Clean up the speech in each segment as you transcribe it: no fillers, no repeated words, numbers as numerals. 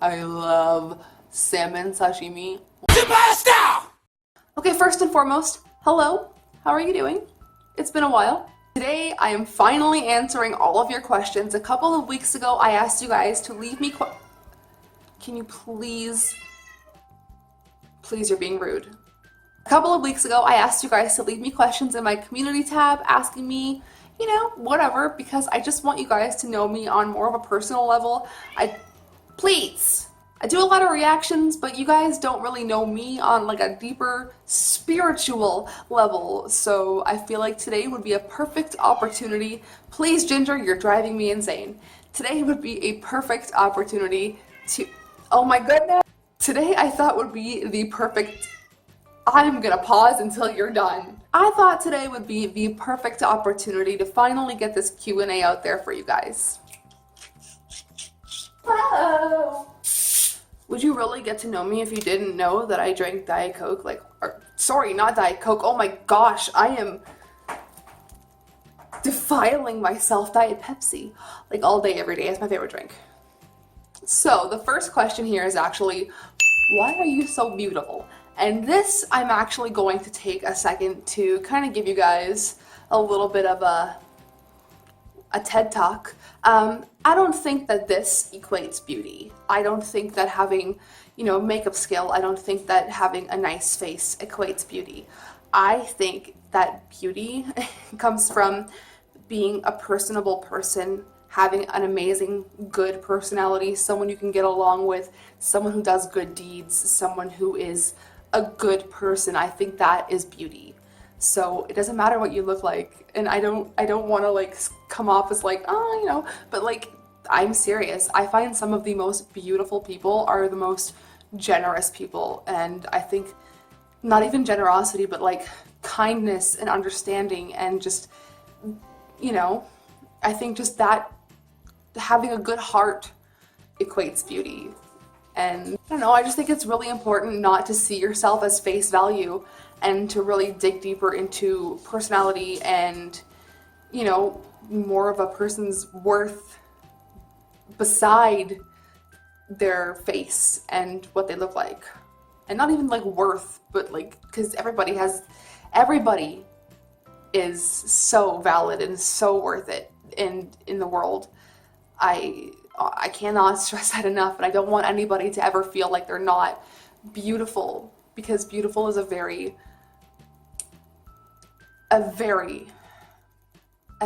I love salmon sashimi. Pasta! Okay, first and foremost, hello. How are you doing? It's been a while. Today, I am finally answering all of your questions. A couple of weeks ago, I asked you guys to leave me Can you please you're being rude. A couple of weeks ago, I asked you guys to leave me questions in my community tab, asking me, whatever, because I just want you guys to know me on more of a personal level. Please. I do a lot of reactions, but you guys don't really know me on like a deeper spiritual level, so I feel like today would be a perfect opportunity. Please, Ginger, you're driving me insane. Today would be a perfect opportunity to, oh my goodness. Today I thought would be the perfect, I'm gonna pause until you're done. I thought today would be the perfect opportunity to finally get this Q&A out there for you guys. Hello. Would you really get to know me if you didn't know that I drank Diet Coke? Sorry, not Diet Coke. Oh my gosh, I am defiling myself. Diet Pepsi. Like all day, every day. It's my favorite drink. So the first question here is actually, why are you so beautiful? And this, I'm actually going to take a second to kind of give you guys a little bit of a TED Talk. I don't think that this equates beauty. I don't think that having, makeup skill, I don't think that having a nice face equates beauty. I think that beauty comes from being a personable person, having an amazing, good personality, someone you can get along with, someone who does good deeds, someone who is a good person. I think that is beauty. So it doesn't matter what you look like, and I don't want to come off as but I'm serious. I find some of the most beautiful people are the most generous people, and I think not even generosity, but kindness and understanding, and just I think just that having a good heart equates beauty. And I don't know, I just think it's really important not to see yourself as face value and to really dig deeper into personality and, more of a person's worth beside their face and what they look like. And not even worth, but because everybody is so valid and so worth it in the world. I cannot stress that enough, and I don't want anybody to ever feel like they're not beautiful, because beautiful is a very, I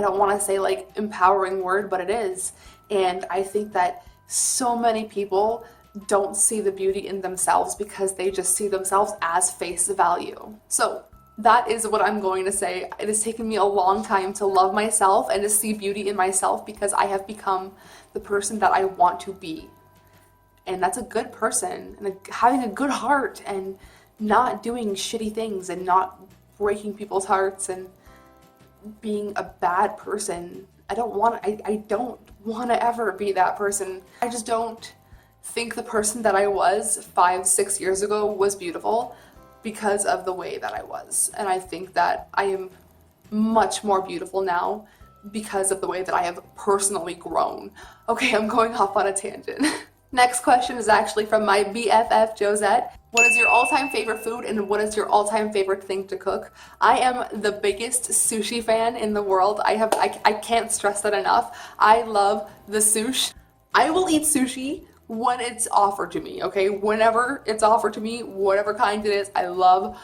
don't want to say empowering word, but it is. And I think that so many people don't see the beauty in themselves because they just see themselves as face value. So that is what I'm going to say. It has taken me a long time to love myself and to see beauty in myself, because I have become the person that I want to be. And that's a good person, and having a good heart, and not doing shitty things, and not breaking people's hearts, and being a bad person. I don't want to ever be that person. I just don't think the person that I was 5-6 years ago was beautiful because of the way that I was. And I think that I am much more beautiful now because of the way that I have personally grown. Okay, I'm going off on a tangent. Next question is actually from my BFF, Josette. What is your all-time favorite food, and what is your all-time favorite thing to cook? I am the biggest sushi fan in the world. I can't stress that enough. I love the sushi. I will eat sushi when it's offered to me, okay? Whenever it's offered to me, whatever kind it is, I love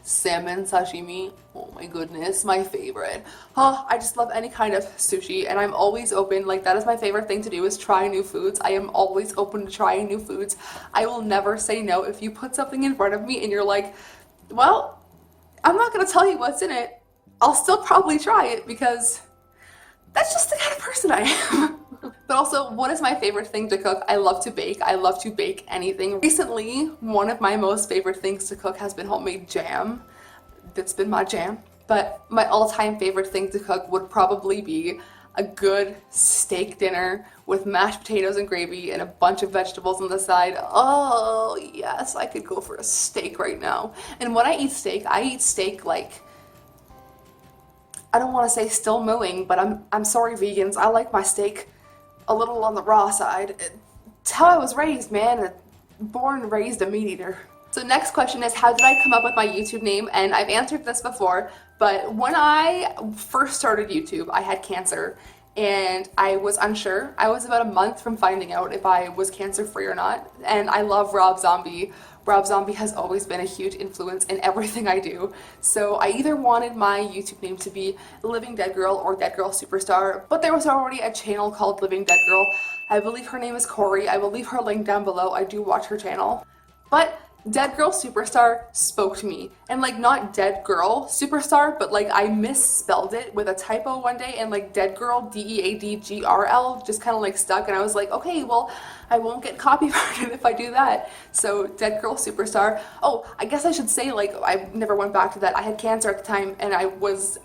salmon sashimi. Oh my goodness, my favorite. I just love any kind of sushi, and I'm always open. That is my favorite thing to do, is try new foods. I am always open to trying new foods. I will never say no. If you put something in front of me and you're like, well, I'm not gonna tell you what's in it, I'll still probably try it, because that's just the kind of person I am. But also, what is my favorite thing to cook? I love to bake. I love to bake anything. Recently, one of my most favorite things to cook has been homemade jam. That's been my jam. But my all-time favorite thing to cook would probably be a good steak dinner with mashed potatoes and gravy and a bunch of vegetables on the side. Oh, yes, I could go for a steak right now. And when I eat steak I don't want to say still mooing, but I'm sorry, vegans. I like my steak a little on the raw side. It's how I was raised, man. Born and raised a meat eater. So next question is, how did I come up with my YouTube name? And I've answered this before, but when I first started YouTube, I had cancer and I was unsure. I was about a month from finding out if I was cancer free or not. And I love Rob Zombie. Rob Zombie has always been a huge influence in everything I do. So I either wanted my YouTube name to be Living Deadgrl or Deadgrl Superstar, but there was already a channel called Living Deadgrl. I believe her name is Corey. I will leave her link down below. I do watch her channel. But Deadgrl Superstar spoke to me, and like not Dead Girl Superstar, but like I misspelled it with a typo one day, and like Deadgrl, Deadgrl, just kind of like stuck, and I was like, okay, well, I won't get copyrighted if I do that. So Deadgrl Superstar. Oh, I guess I should say, like, I never went back to that. I had cancer at the time, and I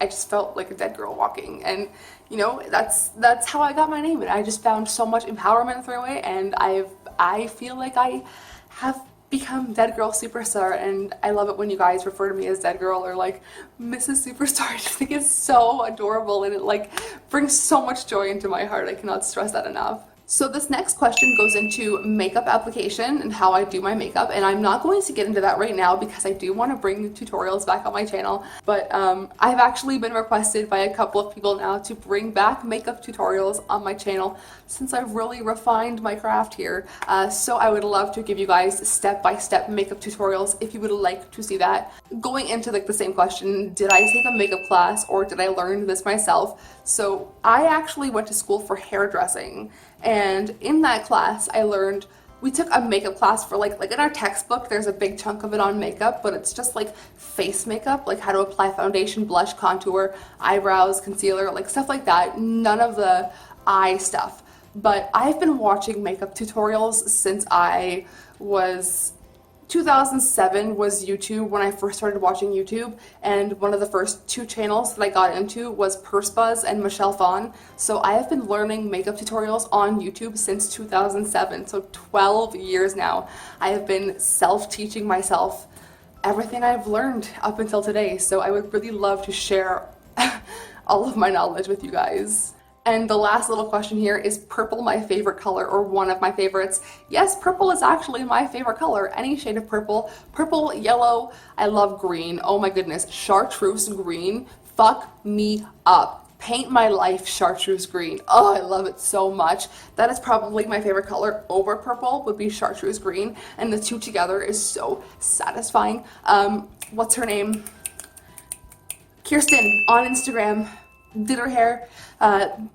just felt like a dead girl walking, and you know, that's how I got my name, and I just found so much empowerment through it, and I feel like I have become Deadgrl Superstar, and I love it when you guys refer to me as Deadgrl or like Mrs. Superstar. I just think it's so adorable, and it like brings so much joy into my heart. I cannot stress that enough. So this next question goes into makeup application and how I do my makeup, and I'm not going to get into that right now because I do want to bring tutorials back on my channel, but I've actually been requested by a couple of people now to bring back makeup tutorials on my channel since I've really refined my craft here. So I would love to give you guys step-by-step makeup tutorials if you would like to see that. Going into like the same question, did I take a makeup class or did I learn this myself? So I actually went to school for hairdressing, and in that class I learned, we took a makeup class for like in our textbook there's a big chunk of it on makeup, but it's just like face makeup, like how to apply foundation, blush, contour, eyebrows, concealer, like stuff like that. None of the eye stuff. But I've been watching makeup tutorials since I was 2007 was YouTube when I first started watching YouTube, and one of the first two channels that I got into was Purse Buzz and Michelle Phan. So I have been learning makeup tutorials on YouTube since 2007, so 12 years now. I have been self-teaching myself everything I've learned up until today, so I would really love to share all of my knowledge with you guys. And the last little question here, is purple my favorite color or one of my favorites? Yes, purple is actually my favorite color. Any shade of purple. Purple, yellow, I love green. Oh my goodness, chartreuse green, fuck me up. Paint my life chartreuse green. Oh, I love it so much. That is probably my favorite color over purple, would be chartreuse green, and the two together is so satisfying. What's her name? Kirsten on Instagram did her hair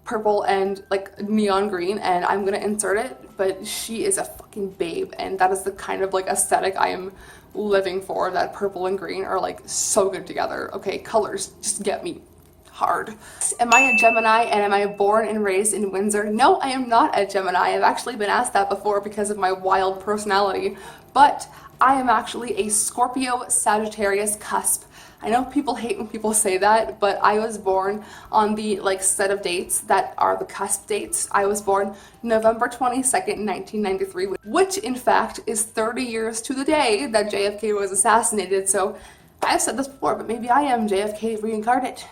purple and like neon green, and I'm gonna insert it, but she is a fucking babe, and that is the kind of like aesthetic I am living for. That purple and green are like so good together. Okay, colors just get me hard. Am I a Gemini and am I born and raised in Windsor? No, I am not a Gemini. I've actually been asked that before because of my wild personality, but I am actually a Scorpio Sagittarius cusp. I know people hate when people say that, but I was born on the like set of dates that are the cusp dates. I was born November 22nd, 1993, which in fact is 30 years to the day that JFK was assassinated. So I've said this before, but maybe I am JFK reincarnate.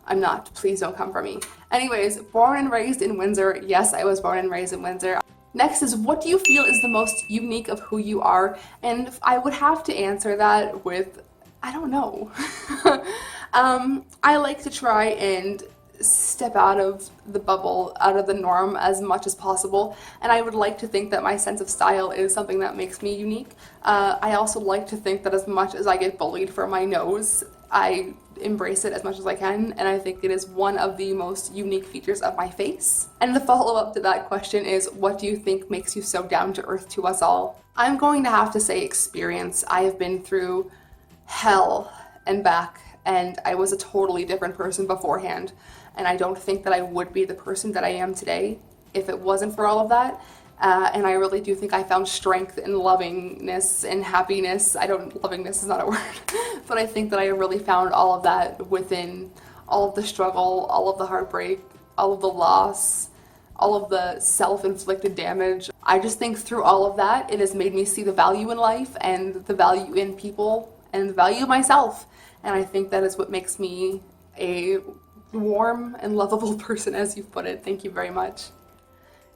I'm not. Please don't come for me. Anyways, born and raised in Windsor. Yes, I was born and raised in Windsor. Next is, what do you feel is the most unique of who you are? And I would have to answer that with, I don't know. I like to try and step out of the bubble, out of the norm as much as possible, and I would like to think that my sense of style is something that makes me unique. I also like to think that as much as I get bullied for my nose, I embrace it as much as I can, and I think it is one of the most unique features of my face. And the follow-up to that question is, what do you think makes you so down to earth to us all? I'm going to have to say experience. I have been through hell and back, and I was a totally different person beforehand, and I don't think that I would be the person that I am today if it wasn't for all of that. And I really do think I found strength in lovingness and happiness. Lovingness is not a word, but I think that I really found all of that within all of the struggle, all of the heartbreak, all of the loss, all of the self-inflicted damage. I just think through all of that, it has made me see the value in life and the value in people and the value of myself. And I think that is what makes me a warm and lovable person, as you've put it. Thank you very much.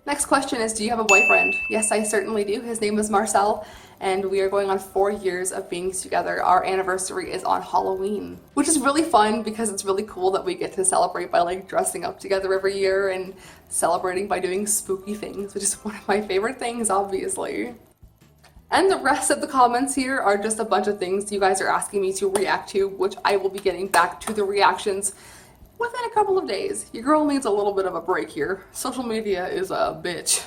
Next question is, do you have a boyfriend? Yes, I certainly do. His name is Marcel, and we are going on 4 years of being together. Our anniversary is on Halloween, which is really fun because it's really cool that we get to celebrate by like dressing up together every year and celebrating by doing spooky things, which is one of my favorite things, obviously. And the rest of the comments here are just a bunch of things you guys are asking me to react to, which I will be getting back to the reactions within a couple of days. Your girl needs a little bit of a break here. Social media is a bitch.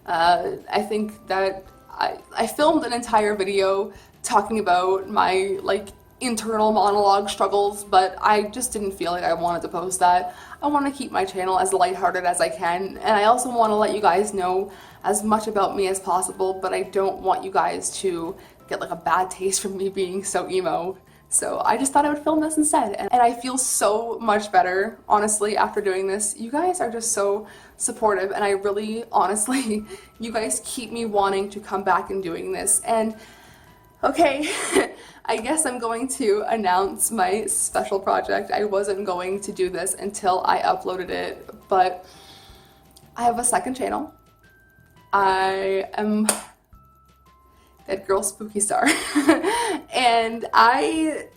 I think that I filmed an entire video talking about my like internal monologue struggles, but I just didn't feel like I wanted to post that. I want to keep my channel as lighthearted as I can, and I also want to let you guys know as much about me as possible, but I don't want you guys to get like a bad taste from me being so emo. So I just thought I would film this instead, and I feel so much better, honestly, after doing this. You guys are just so supportive, and I really, honestly, you guys keep me wanting to come back and doing this. And okay, I guess I'm going to announce my special project. I wasn't going to do this until I uploaded it, but I have a second channel. I am Deadgrl Spooky Star. And I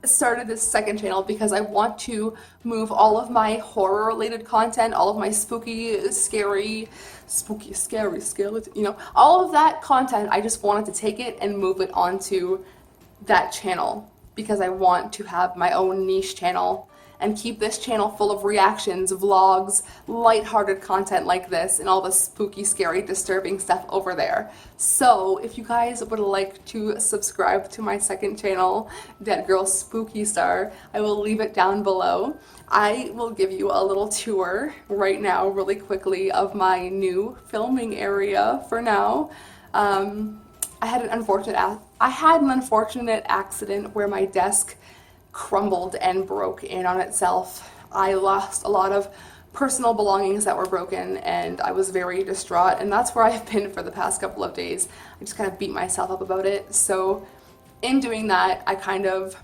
started this second channel because I want to move all of my horror related content, all of my spooky, scary skeleton, you know, all of that content, I just wanted to take it and move it onto that channel because I want to have my own niche channel and keep this channel full of reactions, vlogs, lighthearted content like this, and all the spooky, scary, disturbing stuff over there. So if you guys would like to subscribe to my second channel, Deadgrl Spooky Star, I will leave it down below. I will give you a little tour right now, really quickly, of my new filming area for now. I had an unfortunate accident where my desk crumbled and broke in on itself. I lost a lot of personal belongings that were broken, and I was very distraught, and that's where I've been for the past couple of days. I just kind of beat myself up about it. So in doing that, I kind of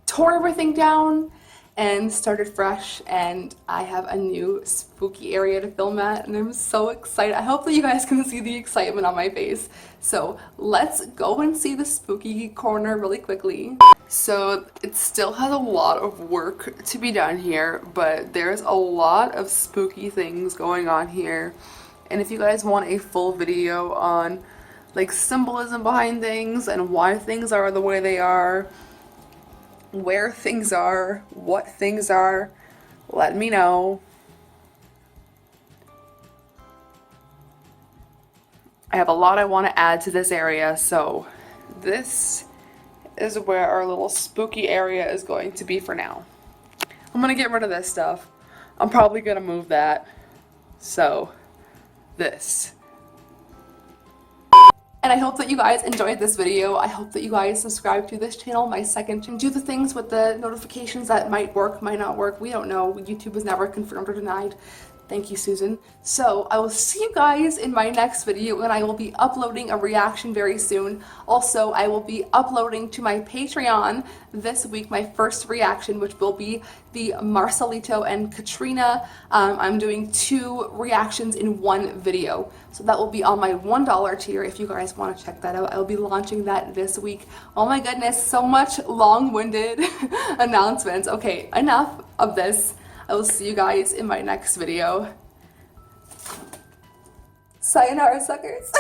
tore everything down and started fresh, and I have a new spooky area to film at, and I'm so excited. I hope that you guys can see the excitement on my face. So let's go and see the spooky corner really quickly. So it still has a lot of work to be done here, but there's a lot of spooky things going on here. And if you guys want a full video on like symbolism behind things and why things are the way they are, where things are, what things are, let me know. I have a lot I want to add to this area, so this is where our little spooky area is going to be for now. I'm gonna get rid of this stuff. I'm probably gonna move that. So, this. And I hope that you guys enjoyed this video. I hope that you guys subscribe to this channel, my second channel. Do the things with the notifications that might work, might not work. We don't know. YouTube is never confirmed or denied. Thank you, Susan. So I will see you guys in my next video, and I will be uploading a reaction very soon. Also, I will be uploading to my Patreon this week my first reaction, which will be the Marcelito and Katrina. I'm doing 2 reactions in one video. So that will be on my $1 tier if you guys want to check that out. I will be launching that this week. Oh my goodness, so much long-winded announcements. Okay, enough of this. I will see you guys in my next video. Sayonara, suckers.